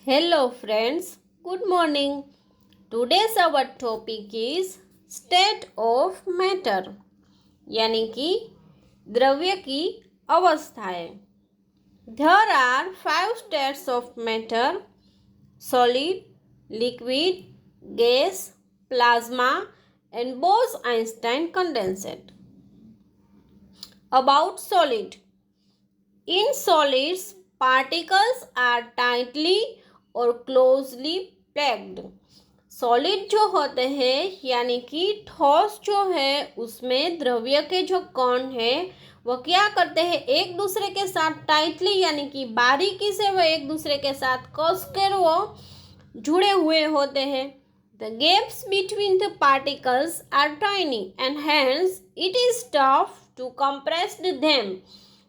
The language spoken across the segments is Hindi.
Hello friends, good morning. Today's our topic is state of matter यानी कि द्रव्य की अवस्थाएं. There are 5 states of matter: solid, liquid, gas, plasma and Bose-Einstein condensate. About solid. In solids, particles are tightly और क्लोजली पैक्ड. सॉलिड जो होते हैं यानी कि ठोस जो है उसमें द्रव्य के जो कण है वो क्या करते हैं, एक दूसरे के साथ टाइटली यानी कि बारीकी से वो एक दूसरे के साथ कसकर वो जुड़े हुए होते हैं. The gaps between the particles are tiny and hence it is tough to compress them.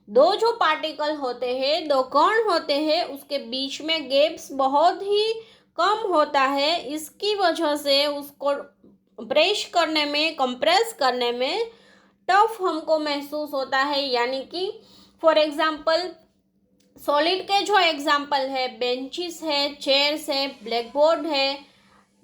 दो जो पार्टिकल होते हैं, दो कण होते हैं, उसके बीच में गैप्स बहुत ही कम होता है. इसकी वजह से उसको प्रेस करने में, कंप्रेस करने में टफ हमको महसूस होता है. यानी कि फॉर एग्जांपल सॉलिड के जो एग्जांपल है, बेंचेस है, चेयर्स है, ब्लैक बोर्ड है,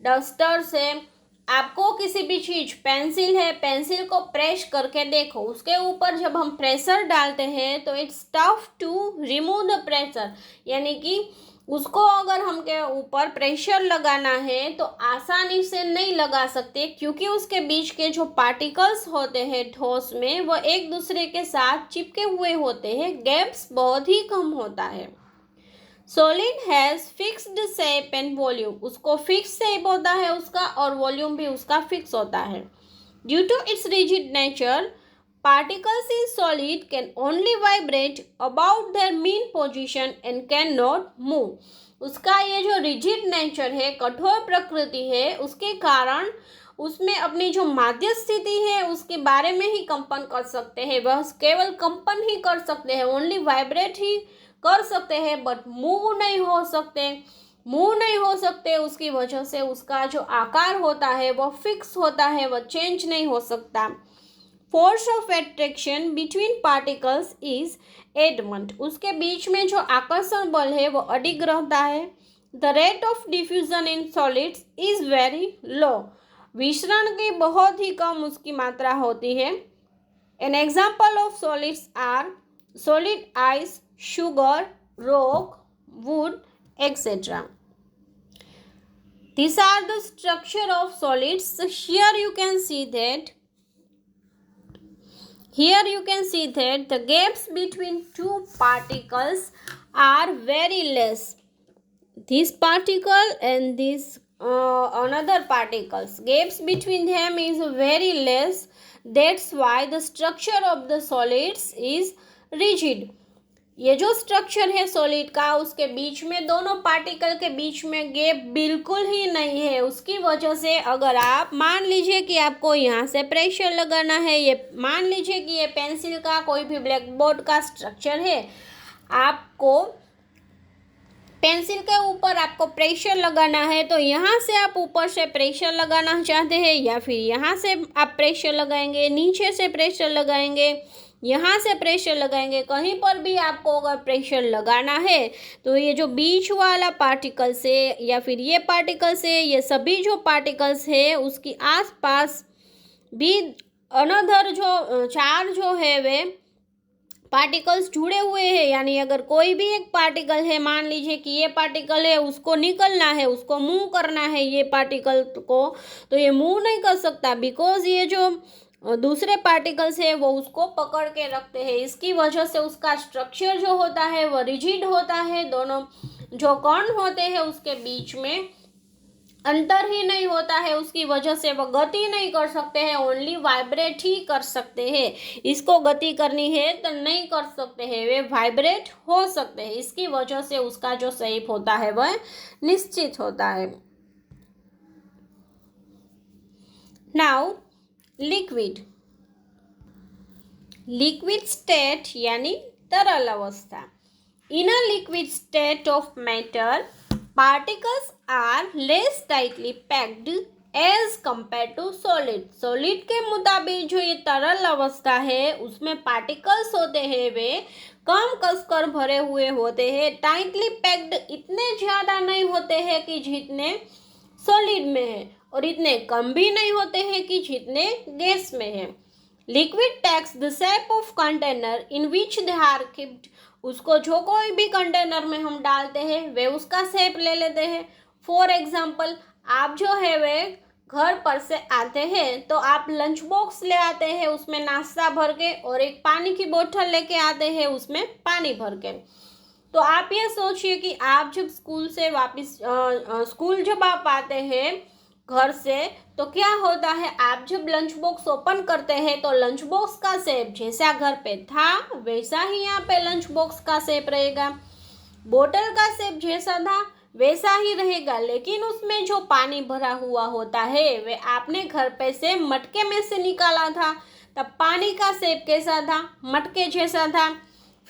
डस्टर्स है. आपको किसी भी चीज, पेंसिल है, पेंसिल को प्रेस करके देखो, उसके ऊपर जब हम प्रेशर डालते हैं तो it's tough to remove the pressure. यानी कि उसको अगर हमके ऊपर प्रेशर लगाना है तो आसानी से नहीं लगा सकते, क्योंकि उसके बीच के जो पार्टिकल्स होते हैं ठोस में वो एक दूसरे के साथ चिपके हुए होते हैं. गैप्स बहुत ही कम होता है. Solid has fixed shape and volume. उसको फिक्स शेप होता है उसका और वॉल्यूम भी उसका फिक्स होता है. Due to its rigid nature, particles in solid can only vibrate about their mean position and cannot move. उसका ये जो रिजिड नेचर है, कठोर प्रकृति है, उसके कारण उसमें अपनी जो माध्य स्थिति है उसके बारे में ही कंपन कर सकते हैं. वह केवल कंपन ही कर सकते हैं, ओनली वाइब्रेट ही कर सकते हैं, बट मूव नहीं हो सकते. मूव नहीं हो सकते उसकी वजह से उसका जो आकार होता है वो फिक्स होता है, वह चेंज नहीं हो सकता. Force of attraction between particles is adamant. उसके बीच में जो आकर्षण बल है वो अडिग रहता है. The rate of diffusion in solids is very low. विसरण की बहुत ही कम उसकी मात्रा होती है. An example of solids are solid ice, sugar, rock, wood, etc. These are the structure of solids. Here you can see that the gaps between two particles are very less. This particle and this another particles, gaps between them is very less. That's why the structure of the solids is rigid. ये जो स्ट्रक्चर है सॉलिड का, उसके बीच में, दोनों पार्टिकल के बीच में गैप बिल्कुल ही नहीं है. उसकी वजह से अगर आप मान लीजिए कि आपको यहाँ से प्रेशर लगाना है, ये मान लीजिए कि ये पेंसिल का कोई भी ब्लैक बोर्ड का स्ट्रक्चर है, आपको पेंसिल के ऊपर आपको प्रेशर लगाना है, तो यहाँ से आप ऊपर से प्रेशर लगाना चाहते हैं या फिर यहाँ से आप प्रेशर लगाएंगे, नीचे से प्रेशर लगाएंगे, यहाँ से प्रेशर लगाएंगे, कहीं पर भी आपको अगर प्रेशर लगाना है तो ये जो बीच वाला पार्टिकल से या फिर ये पार्टिकल से, ये सभी जो पार्टिकल्स है उसकी आसपास भी अनदर जो चार जो है वे पार्टिकल्स जुड़े हुए हैं. यानी अगर कोई भी एक पार्टिकल है, मान लीजिए कि ये पार्टिकल है, उसको निकलना है, उसको मूव करना है ये पार्टिकल को, तो ये मूव नहीं कर सकता, बिकॉज ये जो दूसरे पार्टिकल्स है वो उसको पकड़ के रखते हैं. इसकी वजह से उसका स्ट्रक्चर जो होता है वो रिजिड होता है. दोनों जो कण होते हैं उसके बीच में अंतर ही नहीं होता है. उसकी वजह से वो गति नहीं कर सकते हैं, ओनली वाइब्रेट ही कर सकते हैं. इसको गति करनी है तो नहीं कर सकते हैं, वे वाइब्रेट हो सकते हैं. इसकी वजह से उसका जो शेप होता है वह निश्चित होता है. Now liquid. लिक्विड स्टेट यानी तरल अवस्था. In a liquid state of matter, particles are less tightly packed as compare to solid. Solid के मुताबिक जो ये तरल अवस्था है उसमें पार्टिकल्स होते हैं वे कम कसकर भरे हुए होते हैं। टाइटली पैक्ड इतने ज़्यादा नहीं होते हैं कि जितने सॉलिड में है, और इतने कम भी नहीं होते हैं कि जितने गैस में है। Liquid takes the shape of container in which they are keeped. उसको जो कोई भी कंटेनर में हम डालते हैं वे उसका शेप ले लेते हैं। फॉर एग्जाम्पल, आप जो है वे घर पर से आते हैं तो आप लंच बॉक्स ले आते हैं, उसमें नाश्ता भर के, और एक पानी की बोतल लेके आते हैं, उसमें पानी भर के। तो आप ये सोचिए कि आप जब स्कूल से वापस स्कूल जब आप आते हैं घर से, तो क्या होता है, आप जब लंच बॉक्स ओपन करते हैं तो लंच बॉक्स का शेप जैसा घर पे था वैसा ही यहाँ पे लंच बॉक्स का शेप रहेगा। बोतल का शेप जैसा था वैसा ही रहेगा, लेकिन उसमें जो पानी भरा हुआ होता है वे आपने घर पे से मटके में से निकाला था, तब पानी का शेप कैसा था, मटके जैसा था।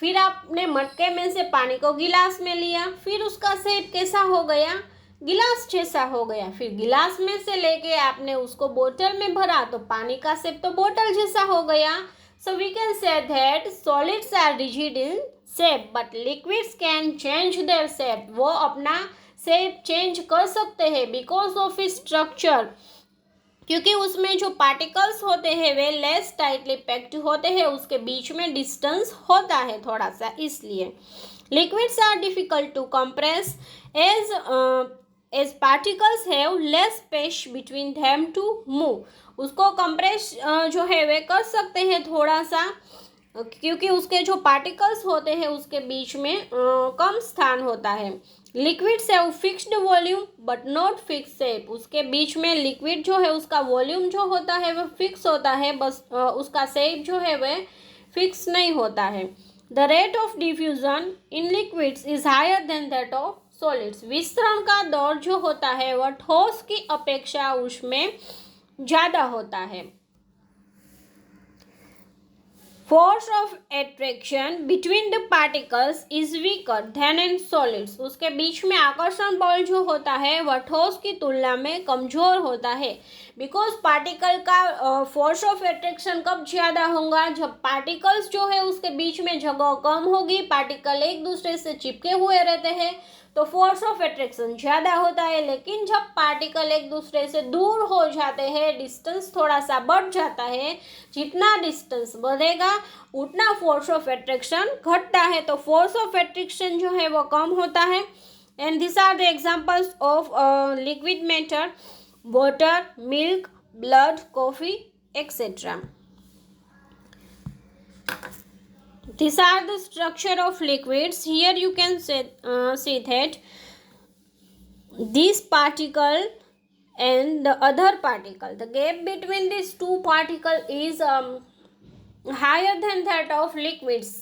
फिर आपने मटके में से पानी को गिलास में लिया, फिर उसका शेप कैसा हो गया, गिलास जैसा हो गया। फिर गिलास में से लेके आपने उसको बोतल में भरा तो पानी का शेप तो बोतल जैसा हो गया। So we can say that solids are rigid in shape but liquids can change their shape. वो अपना शेप चेंज कर सकते हैं बिकॉज ऑफ इस स्ट्रक्चर, क्योंकि उसमें जो पार्टिकल्स होते हैं वे लेस टाइटली पैक्ड होते हैं, उसके बीच में डिस्टेंस होता है थोड़ा सा, इसलिए liquids are difficult to compress as particles have less space between them to move. उसको कंप्रेस जो है वे कर सकते हैं थोड़ा सा, क्योंकि उसके जो पार्टिकल्स होते हैं उसके बीच में कम स्थान होता है। Liquids have fixed volume but not fix shape. उसके बीच में लिक्विड जो है उसका वॉल्यूम जो होता है वह फिक्स होता है, बस उसका शेप जो है वह फिक्स नहीं होता है। The rate of diffusion in liquids is higher than that of solids. विस्तरण का दौर जो होता है वह ठोस की अपेक्षा उसमें ज़्यादा होता है। Force of attraction between the particles is weaker then in solids. उसके बीच में आकर्षण बल जो होता है वह ठोस की तुलना में कमजोर होता है। बिकॉज पार्टिकल का फोर्स ऑफ एट्रैक्शन कब ज़्यादा होगा, जब पार्टिकल्स जो है उसके बीच में जगह कम होगी, पार्टिकल एक दूसरे से चिपके हुए रहते हैं तो फोर्स ऑफ एट्रैक्शन ज़्यादा होता है। लेकिन जब पार्टिकल एक दूसरे से दूर हो जाते हैं, डिस्टेंस थोड़ा सा बढ़ जाता है, जितना डिस्टेंस बढ़ेगा उतना फोर्स ऑफ एट्रैक्शन घटता है, तो फोर्स ऑफ एट्रैक्शन जो है वो कम होता है। And this are the examples of liquid matter, water, milk, blood, coffee etcetera. These are the structure of liquids. Here you can see that this particle and the other particle, the gap between these two particles is higher than that of liquids,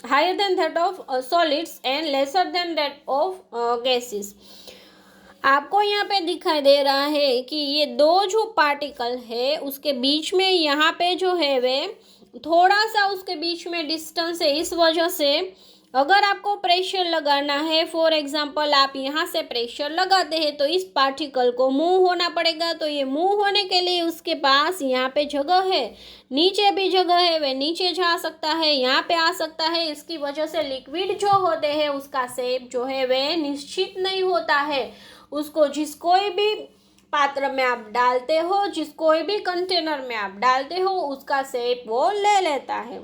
higher than that of solids and lesser than that of gases. आपको यहाँ पे दिखाई दे रहा है कि ये दो जो पार्टिकल है उसके बीच में यहाँ पे जो है वे थोड़ा सा उसके बीच में डिस्टेंस है। इस वजह से अगर आपको प्रेशर लगाना है, फॉर एग्जांपल आप यहाँ से प्रेशर लगाते हैं तो इस पार्टिकल को मूव होना पड़ेगा। तो ये मूव होने के लिए उसके पास यहाँ पे जगह है, नीचे भी जगह है, वह नीचे जा सकता है, यहाँ पे आ सकता है। इसकी वजह से लिक्विड जो होते हैं उसका शेप जो है वह निश्चित नहीं होता है। उसको जिस कोई भी पात्र में आप डालते हो, जिस कोई भी कंटेनर में आप डालते हो, उसका शेप वो ले लेता है।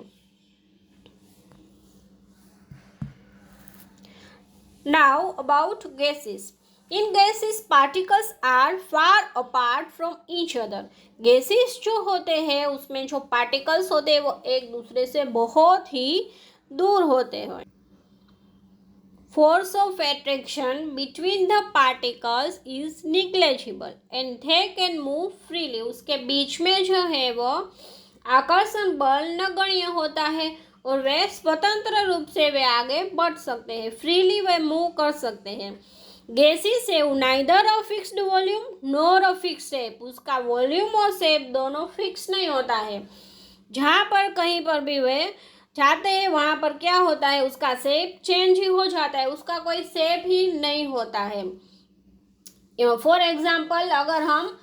Now about gases. In gases particles are far apart from each other. Gases जो होते हैं उसमें जो particles होते हैं वो एक दूसरे से बहुत ही दूर होते हैं। Force of attraction between the particles is negligible and they can move freely. उसके बीच में जो है वो आकर्षण बल नगण्य होता है और वे स्वतंत्र रूप से वे आगे बढ़ सकते हैं, फ्रीली वे मूव कर सकते हैं। Gases have neither a fixed volume nor a fixed shape. उसका वॉल्यूम और शेप दोनों फिक्स नहीं होता है। जहाँ पर कहीं पर भी वे जाते हैं वहाँ पर क्या होता है, उसका शेप चेंज ही हो जाता है, उसका कोई शेप ही नहीं होता है। फॉर एग्जाम्पल अगर हम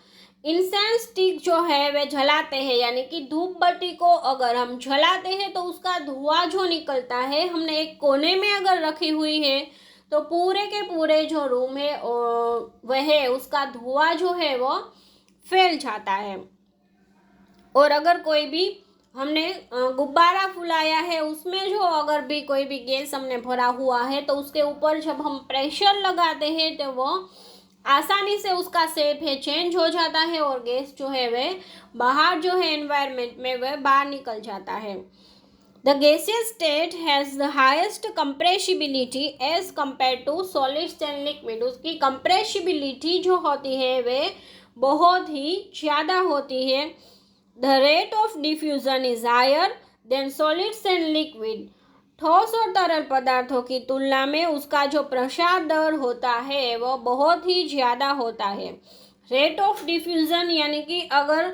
इंसेंस स्टिक जो है वे जलाते हैं, यानी कि धूप बत्ती को अगर हम जलाते हैं तो उसका धुआं जो निकलता है, हमने एक कोने में अगर रखी हुई है तो पूरे के पूरे जो रूम है वह उसका धुआं जो है वो फैल जाता है। और अगर कोई भी हमने गुब्बारा फुलाया है, उसमें जो अगर भी कोई भी गैस हमने भरा हुआ है तो उसके ऊपर जब हम प्रेशर लगाते हैं तो वो आसानी से उसका शेप है चेंज हो जाता है और गैस जो है वह बाहर जो है एनवायरनमेंट में वह बाहर निकल जाता है। The gaseous state has the highest compressibility as compare to solids and liquid. उसकी कंप्रेसिबिलिटी जो होती है वे बहुत ही ज़्यादा होती है। The rate of diffusion is higher than solids and liquid. ठोस और तरल पदार्थों की तुलना में उसका जो प्रसार दर होता है वो बहुत ही ज़्यादा होता है। रेट ऑफ डिफ्यूजन यानी कि अगर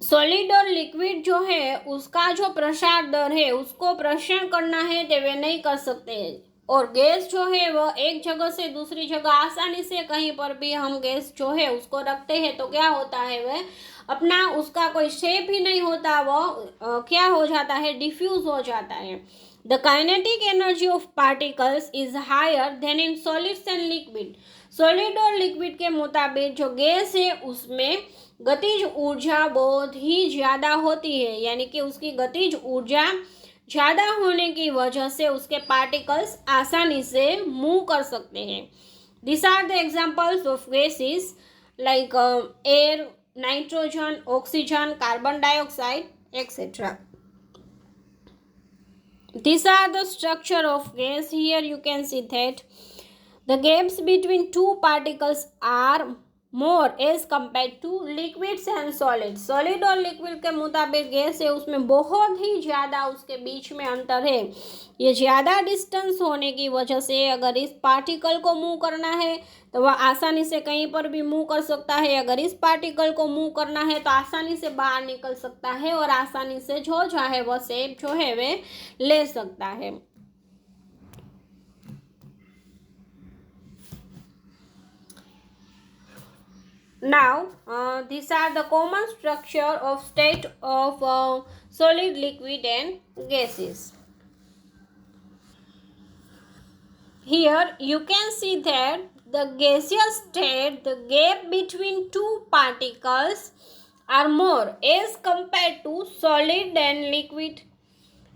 सॉलिड और लिक्विड जो है उसका जो प्रसार दर है उसको प्रश्न करना है तो वे नहीं कर सकते। और गैस जो है वह एक जगह से दूसरी जगह आसानी से कहीं पर भी हम गैस जो है उसको रखते हैं तो क्या होता है, वह अपना उसका कोई शेप ही नहीं होता, वो क्या हो जाता है, डिफ्यूज हो जाता है। The kinetic energy of particles is higher than in solids and liquid. Solid और लिक्विड के मुताबिक जो गैस है उसमें गतिज ऊर्जा बहुत ही ज़्यादा होती है, यानी कि उसकी गतिज ऊर्जा ज़्यादा होने की वजह से उसके पार्टिकल्स आसानी से मूव कर सकते हैं। This are the examples of gases like air, nitrogen, oxygen, carbon dioxide etcetera. These are the structure of gas. Here you can see that the gaps between two particles are more as compared to liquids and solids. Solid और लिक्विड के मुताबिक गैस है उसमें बहुत ही ज़्यादा उसके बीच में अंतर है। ये ज़्यादा डिस्टेंस होने की वजह से अगर इस पार्टिकल को मूव करना है तो वह आसानी से कहीं पर भी मूव कर सकता है, अगर इस पार्टिकल को मूव करना है तो आसानी से बाहर निकल सकता है और आसानी से जो चाहे वह शेप जो है वे ले सकता है। Now, these are the common structure of state of solid, liquid and gases. Here you can see that the gaseous state, the gap between two particles are more as compared to solid and liquid.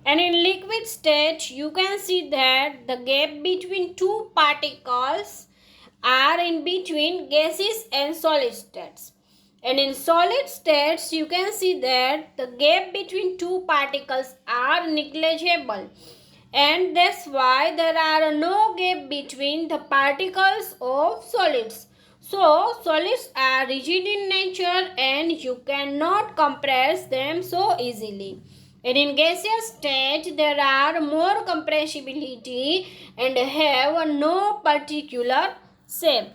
And in liquid state, you can see that the gap between two particles are in between gases and solid states. And in solid states, you can see that the gap between two particles are negligible. And that's why there are no gap between the particles of solids. So, solids are rigid in nature and you cannot compress them so easily. And in gaseous state, there are more compressibility and have no particular shape.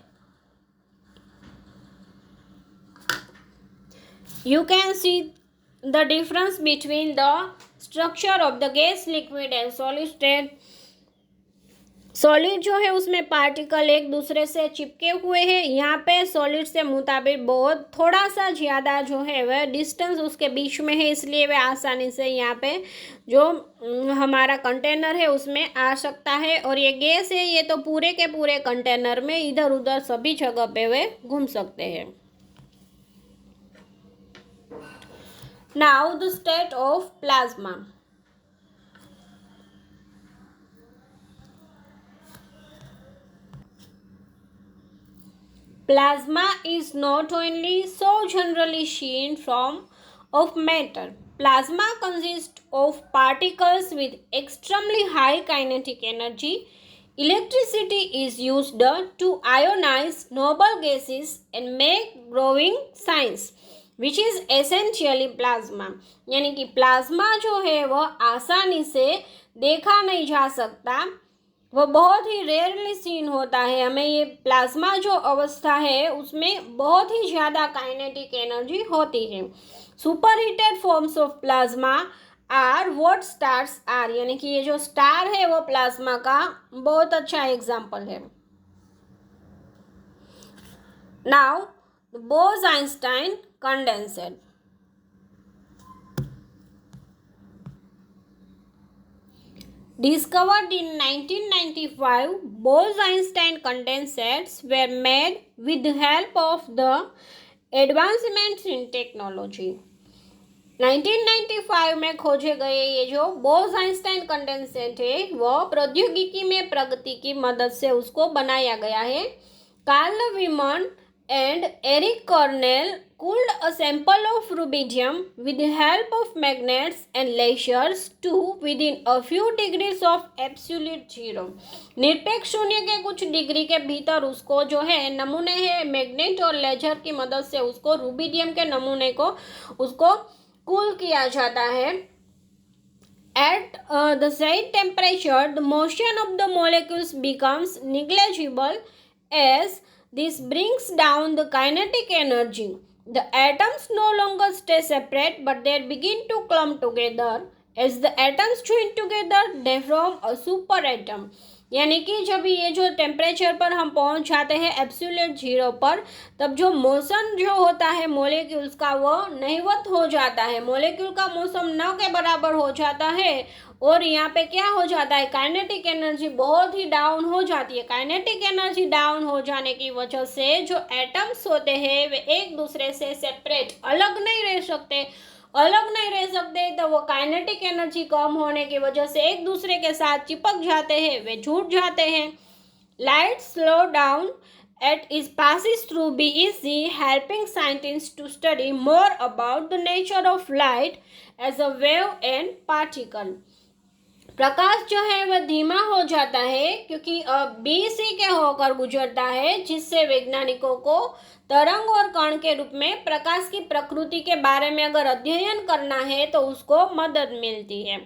You can see the difference between the structure of the gas, liquid and solid state. Solid जो है उसमें पार्टिकल एक दूसरे से चिपके हुए हैं। यहाँ पे सॉलिड से मुताबिक बहुत थोड़ा सा ज़्यादा जो है वह डिस्टेंस उसके बीच में है, इसलिए वह आसानी से यहाँ पे जो हमारा कंटेनर है उसमें आ सकता है। और ये गैस है, ये तो पूरे के पूरे कंटेनर में इधर उधर सभी जगह पे वे घूम सकते हैं। Now the state of plasma. Plasma is not only so generally seen form of matter. Plasma consists of particles with extremely high kinetic energy. Electricity is used to ionize noble gases and make growing science, which is essentially plasma. यानी कि प्लाज्मा जो है वह आसानी से देखा नहीं जा सकता, वो बहुत ही रेयरली सीन होता है। हमें ये प्लाज्मा जो अवस्था है उसमें बहुत ही ज़्यादा काइनेटिक एनर्जी होती है। Super heated forms of plasma are what stars are, यानी कि ये जो स्टार है वो प्लाज्मा का बहुत अच्छा एग्जाम्पल है। Now Bose-Einstein condensate. Discovered in 1995, Bose-Einstein condensates were made with the help of the advancements in technology. 1995 में खोजे गए ये जो बोस आइंस्टाइन कंडेंसेट है वह प्रौद्योगिकी में प्रगति की मदद से उसको बनाया गया है. Carl Wieman and Eric Cornell cooled a sample of rubidium with the help of magnets and lasers to within a few degrees of absolute zero. निरपेक्ष शून्य के कुछ डिग्री के भीतर उसको जो है नमूने है मैग्नेट और लेजर की मदद से उसको रुबिडियम के नमूने को उसको कूल किया जाता है. At the said temperature, the motion of the molecules becomes negligible as this brings down the kinetic energy. The atoms no longer stay separate but they begin to clump together. As the atoms join together, they form a super atom. यानी कि जब ये जो टेम्परेचर पर हम पहुंच जाते हैं एब्सोल्यूट जीरो पर, तब जो मोशन जो होता है मोलेक्यूल्स का वो नहिवत हो जाता है. मोलेक्यूल का मोशन न के बराबर हो जाता है और यहाँ पे क्या हो जाता है, काइनेटिक एनर्जी बहुत ही डाउन हो जाती है. काइनेटिक एनर्जी डाउन हो जाने की वजह से जो एटम्स होते हैं वे एक दूसरे से सेपरेट अलग नहीं रह सकते. तो वो काइनेटिक एनर्जी कम होने की वजह से एक दूसरे के साथ चिपक जाते हैं, वे जुड़ जाते हैं. Light slow down at its passes through BEC, helping scientists to study more about the nature of light as a wave and particle. प्रकाश जो है वह धीमा हो जाता है क्योंकि बीसी के होकर गुजरता है, जिससे वैज्ञानिकों को तरंग और कण के रूप में प्रकाश की प्रकृति के बारे में अगर अध्ययन करना है तो उसको मदद मिलती है.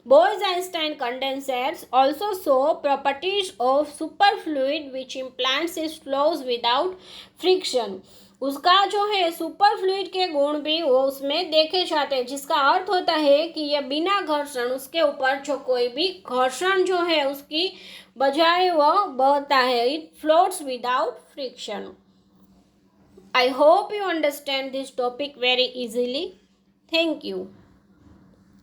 Bose-Einstein condensers also show properties of superfluid which implants its flows without friction. उसका जो है सुपर फ्लूइड के गुण भी वो उसमें देखे जाते हैं, जिसका अर्थ होता है कि यह बिना घर्षण उसके ऊपर जो कोई भी घर्षण जो है उसकी बजाय वह बहता है. It floats without friction. I hope you understand this topic very easily. Thank you.